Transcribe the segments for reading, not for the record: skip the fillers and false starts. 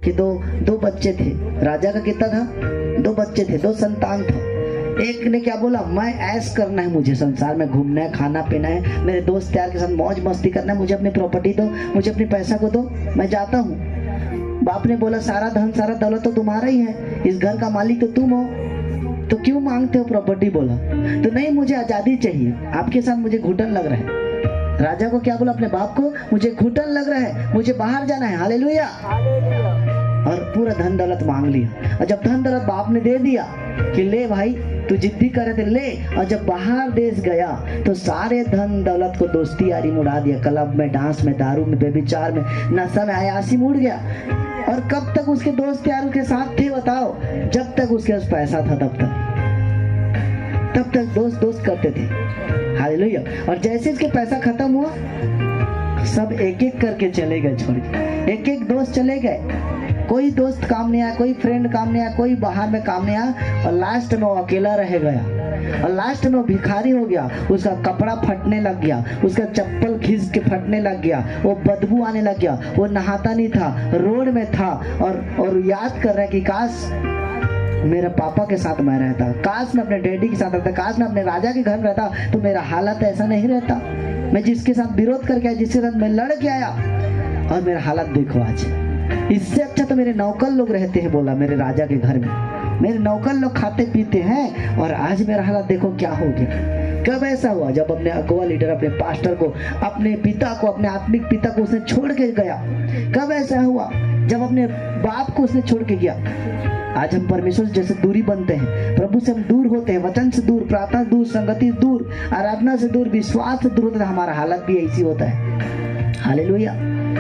कि दो बच्चे थे। राजा का कितना था? 2 बच्चे थे, 2 संतान था। एक ने क्या बोला, मैं ऐश करना है, मुझे संसार में घूमना है, खाना पीना है, मेरे दोस्त यार के साथ मौज मस्ती करना है, मुझे अपनी प्रॉपर्टी दो, मुझे अपने पैसा को दो, मैं जाता हूँ। बाप ने बोला सारा धन सारा दौलत तो तुम्हारा ही है, इस घर का मालिक तो तुम हो, तो क्यों मांगते हो प्रॉपर्टी? बोला तो नहीं, मुझे आजादी चाहिए, आपके साथ मुझे घुटन लग रहा है। राजा को क्या बोला अपने बाप को, मुझे घुटन लग रहा है, मुझे बाहर जाना है। हालेलुया। और पूरा धन दौलत मांग लिया। और जब धन दौलत बाप ने दे दिया कि ले भाई तू जिद्दी करे थे ले, और जब बाहर देश गया तो सारे धन दौलत को दोस्ती यारी में उड़ा दिया। क्लब में, डांस में, दारू में, बेविचार में, नशा में, अयासी में उड़ गया। और कब तक उसके दोस्त यारों के साथ थे बताओ? जब तक उसके पास पैसा था तब तक दोस्त करते थे। हालेलुया। और जैसे इसके पैसा खत्म हुआ, सब एक एक करके चले गए, छोड़ के एक एक दोस्त चले गए। कोई दोस्त काम नहीं आया, कोई फ्रेंड काम नहीं आया, कोई बाहर में काम नहीं आया, और लास्ट में वो अकेला रह गया। और लास्ट में वो भिखारी हो गया, उसका कपड़ा फटने लग गया, उसका चप्पल खींच के फटने लग गया, वो बदबू आने लग गया, वो नहाता नहीं था, रोड में था, और याद कर रहा है कि काश मेरे पापा के साथ मैं रहता, काश मैं अपने डैडी के साथ रहता, काश मैं अपने राजा के घर में रहता, तो मेरा हालत ऐसा नहीं रहता। मैं जिसके साथ विरोध करके आया, जिसके साथ मैं लड़ के आया, और मेरा हालत देखो आज। इससे अच्छा तो मेरे नौकर लोग रहते हैं, बोला, मेरे राजा के घर में मेरे नौकर लोग खाते पीते हैं, और आज मेरा हालत देखो क्या हो गया। कब ऐसा हुआ? जब अपने अगुआ लीडर, अपने पास्टर को, अपने पिता को, अपने आत्मिक पिता को उसने छोड़ के गया। कब ऐसा हुआ? जब अपने बाप को उसने छोड़ के गया। आज हम परमेश्वर से जैसे दूरी बनते हैं, प्रभु से हम दूर होते हैं, वचन से दूर, प्रार्थना दूर, संगति दूर, आराधना से दूर, विश्वास से दूर होते हैं, हमारा हालत भी ऐसी होता है। हालेलुया।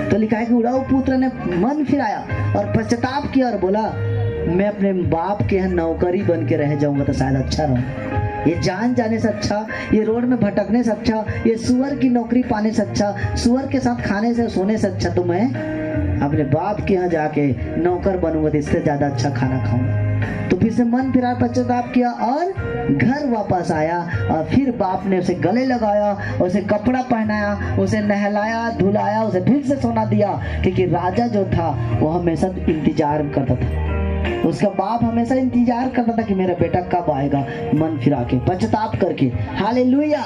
तो लिखा है कि उड़ाऊ पुत्र ने मन फिराया और पश्चाताप किया और बोला मैं अपने बाप के यहाँ नौकरी बन के रह जाऊंगा तो शायद अच्छा रहूं। ये जान जाने से अच्छा, ये रोड में भटकने से अच्छा, ये सुअर की नौकरी पाने से अच्छा, सुअर के साथ खाने से सोने से अच्छा तो मैं अपने बाप के यहाँ जाके नौकर बनूंगा, तो इससे ज्यादा अच्छा खाना खाऊंगा। तो फिर से मन फिरा, पश्चाताप किया और घर वापस आया। और फिर बाप ने उसे गले लगाया, उसे कपड़ा पहनाया, उसे नहलाया, धुलाया, उसे फिर से सोना दिया, क्योंकि राजा जो था वो हमेशा इंतजार करता था। उसका बाप हमेशा इंतजार करता था कि मेरा बेटा कब आएगा, मन फिरा के, पश्चाताप करके। हालेलुया।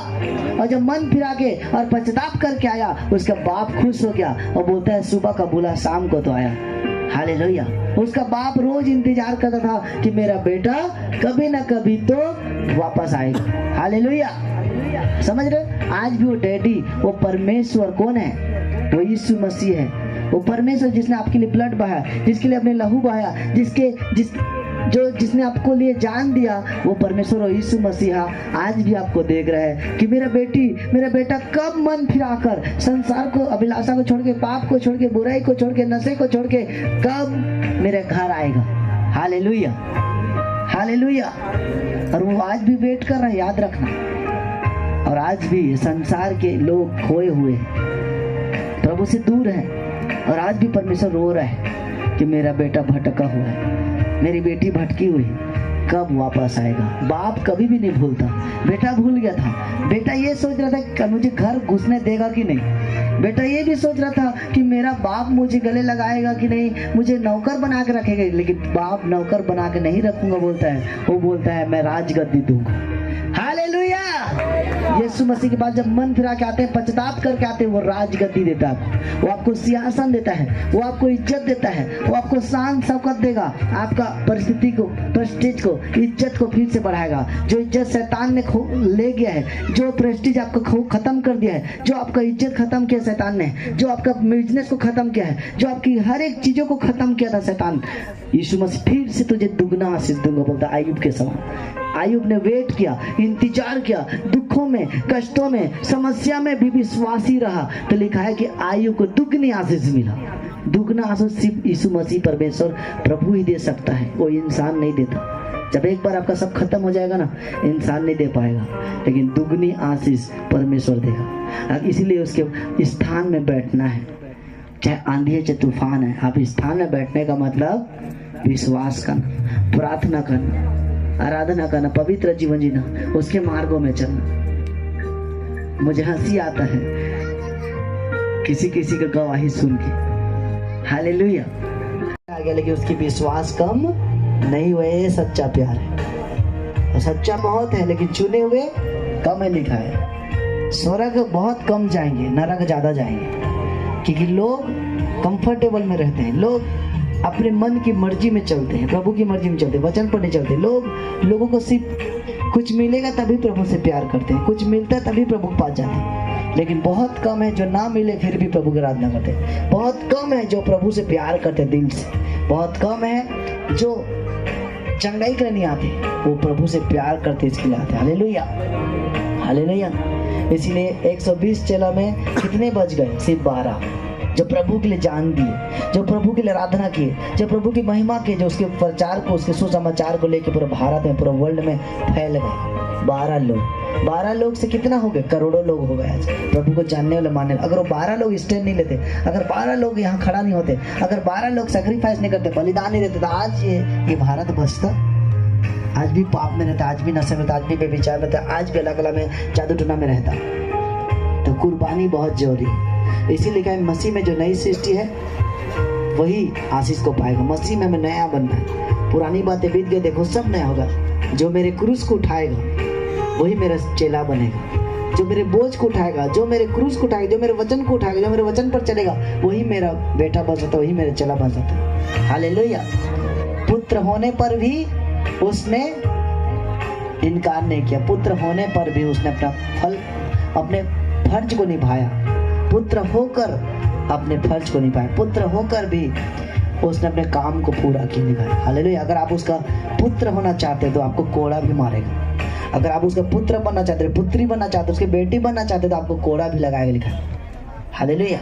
और जब मन फिरा के और पश्चाताप करके आया, उसका बाप खुश हो गया और बोलता है सुबह का बुला शाम को तो आया। हालेलुया। उसका बाप रोज इंतजार करता था कि मेरा बेटा कभी ना कभी तो वापस आएगा। हालेलुया। समझ रहे? आज भी वो डैडी, वो परमेश्वर कौन है? वो यीशु मसीह है। वो परमेश्वर जिसने आपके लिए ब्लड बहाया, जिसके लिए अपने लहू बहाया, जिसने आपको लिए जान दिया, वो परमेश्वर और यीशु मसीहा आज भी आपको देख रहा है कि मेरा बेटा कब मन फिराकर संसार को, अभिलाषा को छोड़ के, पाप को छोड़ के, बुराई को छोड़ के, नशे को छोड़ के कब मेरे घर आएगा। हालेलुया। हालेलुया। और वो आज भी वेट कर रहा है, याद रखना। और आज भी संसार के लोग खोए हुए हैं, प्रभु से दूर हैं, और आज भी परमेश्वर रो रहा है कि मेरा बेटा भटका हुआ है, मेरी बेटी भटकी हुई, कब वापस आएगा। बाप कभी भी नहीं भूलता। बेटा भूल गया था। बेटा ये सोच रहा था कि मुझे घर घुसने देगा कि नहीं। बेटा ये भी सोच रहा था कि मेरा बाप मुझे गले लगाएगा कि नहीं, मुझे नौकर बना के रखेगा। लेकिन बाप नौकर बना के नहीं रखूंगा बोलता है, वो बोलता है मैं राजगद्दी दूंगा। हालेलुया। यीशु मसीह के पास जब मन फिरा के आते हैं, पश्चाताप करके आते हैं, वो राजगद्दी देता है, वो आपको सिंहासन देता है, वो आपको इज्जत देता है, वो आपको शान शौकत देगा, आपका परिस्थिति को, प्रेस्टीज को, इज्जत को फिर से बढ़ाएगा। जो इज्जत शैतान ने ले गया है, जो प्रेस्टीज आपको खत्म कर दिया है, जो आपका इज्जत खत्म किया शैतान ने, जो आपका बिजनेस को खत्म किया है, जो आपकी हर एक चीजों को खत्म किया था शैतान, यीशु मसीह फिर से तुझे दुगना आशीष दूंगा, बोलता आयुब के समान। आयुब ने वेट किया, इंतजार किया, दुखों में, कष्टों में, समस्या में भी विश्वासी रहा, तो लिखा है कि आयुब को दुगनी आशीष मिला। दुगना आशीष सिर्फ यीशु मसीह परमेश्वर प्रभु ही दे सकता है, कोई इंसान नहीं देता। जब एक बार आपका सब खत्म हो जाएगा ना, इंसान नहीं दे पाएगा, लेकिन दुगनी आशीष परमेश्वर देगा। अब इसीलिए उसके स्थान में बैठना है, चाहे आंधी है चाहे तूफान है। आप स्थान में बैठने का मतलब विश्वास करना, प्रार्थना करना, आराधना करना, पवित्र जीवन जीना, उसके मार्गों में चलना। मुझे हंसी आता है किसी किसी का गवाही सुन के। हालेलुया। गया, लेकिन उसकी विश्वास कम नहीं हुए। ये सच्चा प्यार है। और सच्चा बहुत है, लेकिन चुने हुए कम है लिखा है। स्वर्ग बहुत कम जाएंगे, नरक ज्यादा जाएंगे, क्योंकि लोग कंफर्टेबल में रहते हैं, लोग अपने मन की मर्जी में चलते हैं, प्रभु की मर्जी में चलते हैं, वचन पर नहीं चलते। लोगों को सिर्फ कुछ मिलेगा तभी प्रभु से प्यार करते हैं, कुछ मिलता है तभी प्रभु के पास जाते हैं। लेकिन बहुत कम है जो ना मिले फिर भी प्रभु की आराधना करते हैं। बहुत कम है जो प्रभु से प्यार करते दिल से। बहुत कम है जो चंगाई करने नहीं आते, वो प्रभु से प्यार करते इसके लिए आते। Hallelujah, hallelujah. इसीलिए 120 चेला में कितने बच गए? सिर्फ 12 जो प्रभु के लिए जान दिए, जो प्रभु के लिए आराधना किए, जो प्रभु की महिमा के, जो उसके प्रचार को, उसके सुसमाचार को लेकर पूरे भारत में, पूरे वर्ल्ड में फैल गए। 12 लोग, 12 लोग से कितना हो गए? करोड़ों लोग हो गए आज प्रभु को जानने वाले, मानने। अगर वो 12 लोग स्टैंड नहीं लेते, अगर 12 लोग यहाँ खड़ा नहीं होते, अगर 12 लोग सेक्रीफाइस नहीं करते, बलिदान नहीं देते, तो आज ये भारत बचता। आज भी पाप में रहता, आज भी नशे में रहता, आज भी बेविचार में रहता, आज भी अल्लाह कला में, जादू टोना में रहता। तो कुर्बानी बहुत जरूरी है। इसीलिए लिखा है मसीह में जो नई सृष्टि है वही आशीष को पाएगा। मसीह में हमें नया बनना है। पुरानी बातें बीत गई, देखो सब नया होगा। जो मेरे क्रूस को उठाएगा वही मेरा चेला बनेगा। जो मेरे बोझ को उठाएगा, जो मेरे क्रूस को उठाएगा, जो मेरे वचन को उठाएगा, जो मेरे वचन पर चलेगा, वही मेरा बेटा बन सकता है, वही मेरा चेला बन सकता है। हालेलुया। पुत्र होने पर भी उसने इनकार नहीं किया। पुत्र होने पर भी उसने अपने फर्ज को निभाया। पुत्र होकर अपने फर्ज को निभाया। पुत्र होकर भी उसने अपने काम को पूरा किया, निभाया। हालेलुया। अगर आप उसका पुत्र होना चाहते तो आपको कोड़ा भी मारेगा। अगर आप उसका पुत्र बनना चाहते, पुत्री बनना चाहते, उसकी बेटी बनना चाहते, तो आपको कोड़ा भी लगाएगा, लिखा है। हालेलुया।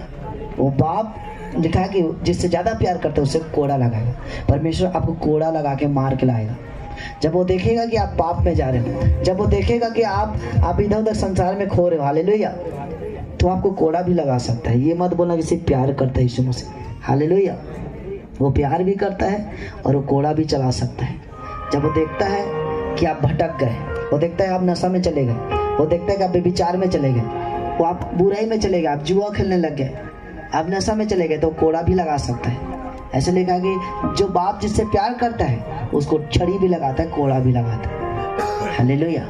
वो बाप लिखा है कि जिससे ज्यादा प्यार करते उससे कोड़ा लगाएगा। परमेश्वर आपको कोड़ा लगा के मार के लाएगा। जब वो देखेगा कि आप पाप में जा रहे हो, जब वो देखेगा कि आप इधर उधर संसार में खो रहे हो, हालेलुया, तो आपको कोड़ा भी लगा सकता है। ये मत बोलना कि सिर्फ प्यार करता है यीशु मसीह। हालेलुया। वो प्यार भी करता है और वो कोड़ा भी चला सकता है। जब वो देखता है कि आप भटक गए, वो देखता है आप नशा में चले गए, वो देखता है कि आप बेविचार में चले गए, वो आप बुराई में चले गए, आप जुआ खेलने लग गए, आप नशा में चले गए, तो कोड़ा भी लगा सकता है। ऐसे लिखा कि जो बाप जिससे प्यार करता है उसको छड़ी भी लगाता है, कोड़ा भी लगाता है। हालेलुया।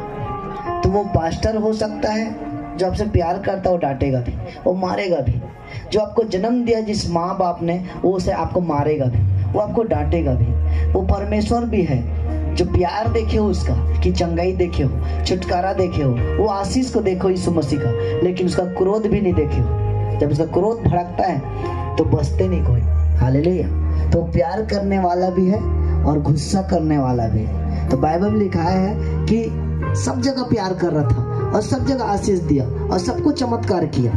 तो वो पास्टर हो सकता है जो आपसे प्यार करता है, वो डांटेगा भी, वो मारेगा भी। जो आपको जन्म दिया जिस माँ बाप ने, वो उसे आपको मारेगा भी, वो आपको डांटेगा भी। वो परमेश्वर भी है जो प्यार देखे हो उसका, कि चंगाई देखे हो, छुटकारा देखे हो, वो आशीष को देखो यीशु मसीह का, लेकिन उसका क्रोध भी नहीं देखे हो। जब उसका क्रोध भड़कता है तो बचते नहीं कोई। हालेलुया। तो प्यार करने वाला भी है और गुस्सा करने वाला भी है। तो बाइबल में लिखा है कि सब जगह प्यार कर रहा था और सब जगह आशीष दिया और सबको चमत्कार किया,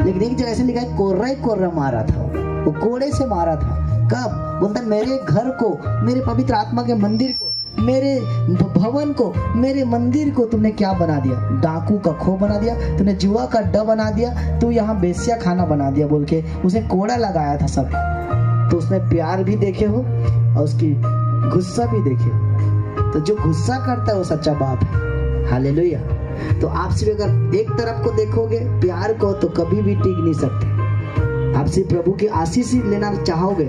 लेकिन एक जगह ऐसे लिखा है कोर्रा मारा था। वो कोड़े से मारा था। कब? बोलता मेरे घर को, मेरे पवित्र आत्मा के मंदिर को, मेरे भवन को, मेरे मंदिर को तुमने क्या बना दिया? डाकू का खो बना दिया, तूने जुआ का अड्डा बना दिया, तू यहाँ बेस्या खाना बना दिया, बोल के उसने कोड़ा लगाया था सब। तो उसने प्यार भी देखे हो और उसकी गुस्सा भी देखे हो। तो जो गुस्सा करता है वो सच्चा बाप है। हालेलुया। तो आप सिर्फ अगर एक तरफ को देखोगे प्यार को, तो कभी भी टिक नहीं सकते। आप सिर्फ प्रभु की आशीष ही लेना चाहोगे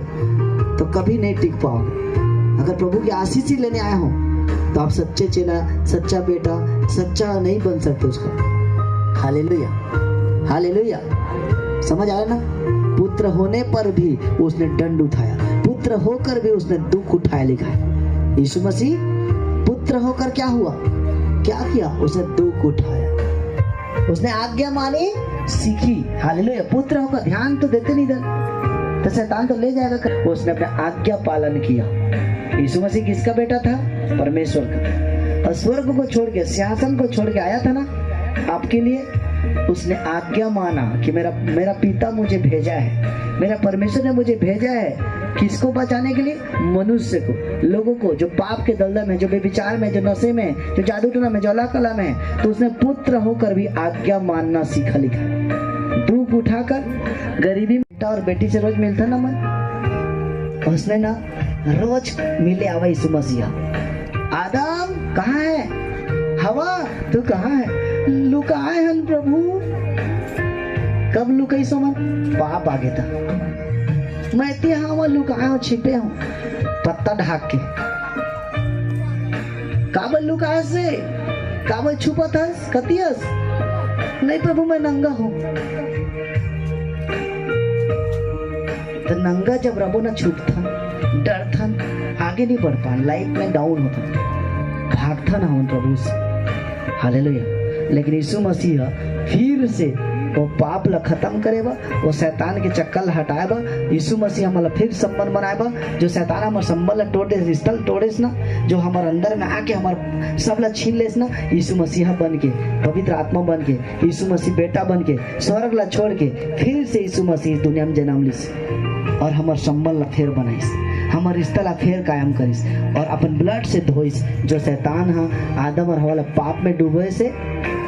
तो कभी नहीं टिक पाओगे। अगर प्रभु की आशीष ही लेने आए हो तो आप सच्चे चेला, सच्चा बेटा, सच्चा नहीं बन सकते उसका। Hallelujah, hallelujah. समझ आया ना? पुत्र होने पर भी उसने दंड उठाया, पुत्र होकर भी उसने दुख उठाया, लिखा है। यीशु मसीह पुत्र होकर क्या हुआ, क्या किया? उसने दुख उठाया, उसने आज्ञा मानी, सीखी। हालेलुया। पुत्र होकर ध्यान तो देते नहीं इधर, तो शैतान तो ले जाएगा। उसने अपना आज्ञा पालन किया। यीशु मसीह किसका बेटा था? परमेश्वर का। और स्वर्ग को छोड़ के, सिंहासन को छोड़ के आया था ना आपके लिए। उसने आज्ञा माना कि मेरा पिता मुझे भेजा है, मेरा परमेश्वर ने मुझे भेजा है। किसको बचाने के लिए? मनुष्य को, लोगों को जो पाप के दलदल में, जो बेविचार में, जो नशे में, जो जादू टोना में, जो अल्लाह कला में। तो उसने पुत्र होकर भी आज्ञा मानना सीखा, लिखा। दुख उठाकर, गरीबी में बेटा और बेटी से रोज मिलता ना मन, उसने ना रोज मिले आवा यीशु मसीह। आदम कहाँ है? हवा तू कहाँ है? लुकाए हन प्रभु। कब लुकाई सो मन? पाप आ गया था। मैं ते हाँ लुकाया हूँ, छिपे हूँ पत्ता ढाक के। काबल लुकाया से, काबल छुपा था कतियस, नहीं प्रभु मैं नंगा हूँ। तो नंगा जब रबो ना छुपता, डर था, आगे नहीं बढ़ पा, लाइफ में डाउन होता, भागता ना हूँ प्रभु से। हालेलुया। लेकिन यीशु मसीह फिर से वो पाप ला खत्म करेगा, वो शैतान के चक्कर हटाएगा। यीशु मसीह हमारा फिर संबंध बनाएगा। जो शैतान हमारे संबंध तोड़े, रिश्ता तोड़ेस ना, जो हमारे अंदर में आके हमारे सब ला छीन लेस ना, यीशु मसीह बन के, पवित्र आत्मा बन के, यीशु मसीह बेटा बन के, स्वर्ग ला छोड़ के फिर से यीशु मसीह दुनिया में जन्म लिस और हमारे संबंध ला फिर बनाइस, हमारे रिश्ता ला फिर कायम करिस और अपन ब्लड से धोइस। जो शैतान हा आदम और हवा पाप में डूबे से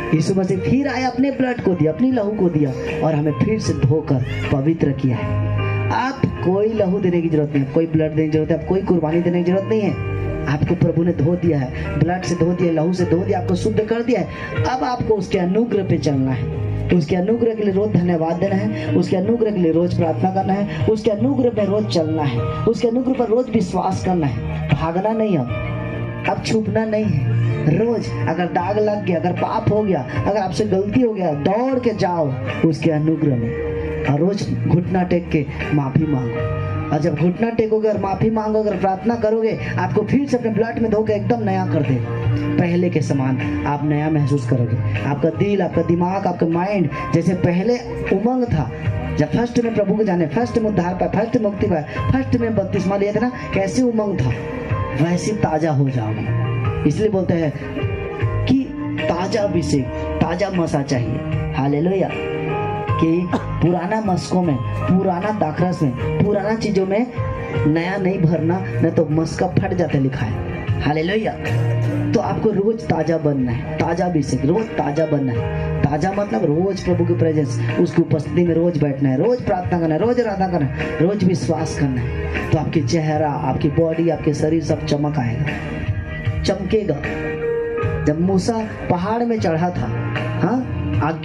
यीशु मसीह फिर आया, अपने ब्लड को दिया, अपनी लहू को दिया और हमें फिर से धोकर पवित्र किया है। आप कोई लहू देने की जरूरत नहीं है, कोई ब्लड देने की जरूरत है, आप कोई कुर्बानी देने की जरूरत नहीं है। आपको प्रभु ने धो दिया है, ब्लड से धो दिया, लहू से धो दिया, आपको शुद्ध कर दिया है। अब आपको उसके अनुग्रह पे चलना है, उसके अनुग्रह के लिए रोज धन्यवाद देना है, उसके अनुग्रह के लिए रोज प्रार्थना करना है, उसके अनुग्रह पे रोज चलना है, उसके अनुग्रह पर रोज विश्वास करना है। भागना नहीं है, अब छुपना नहीं है। रोज अगर दाग लग गया, अगर पाप हो गया, अगर आपसे गलती हो गया, दौड़ के जाओ उसके अनुग्रह में और रोज घुटना टेक के माफी मांगो। और जब घुटना टेकोगे और माफी मांगोगे और प्रार्थना करोगे, आपको फिर से अपने ब्लड में धोके एकदम नया कर दे, पहले के समान आप नया महसूस करोगे। आपका दिल, आपका दिमाग, आपका माइंड जैसे पहले उमंग था, जब फर्स्ट में प्रभु को जाने, फर्स्ट में उद्धार पाए, फर्स्ट में मुक्ति पाए, फर्स्ट में बपतिस्मा लिया था ना, कैसे उमंग था वैसे ताजा हो जाओगे। इसलिए बोलते हैं कि ताजा अभिषेक, ताजा मसा चाहिए। हालेलुया। कि पुराना मस्कों में, पुराना दाखरस में, पुराना चीजों में नया नहीं भरना, नहीं तो मस्का फट जाता लिखा है। हालेलुया। तो आपको रोज ताजा बनना है, ताजा अभिषेक, रोज ताजा बनना है। ताजा मतलब रोज प्रभु की प्रेजेंस, उसकी उपस्थिति में रोज बैठना है, रोज प्रार्थना करना है, रोज आराधना करना है, रोज विश्वास करना है। तो आपकी चेहरा, आपकी बॉडी, आपके शरीर सब चमक आएगा, चमकेगा। जब मूसा पहाड़ में चढ़ा था, हाँ, आगे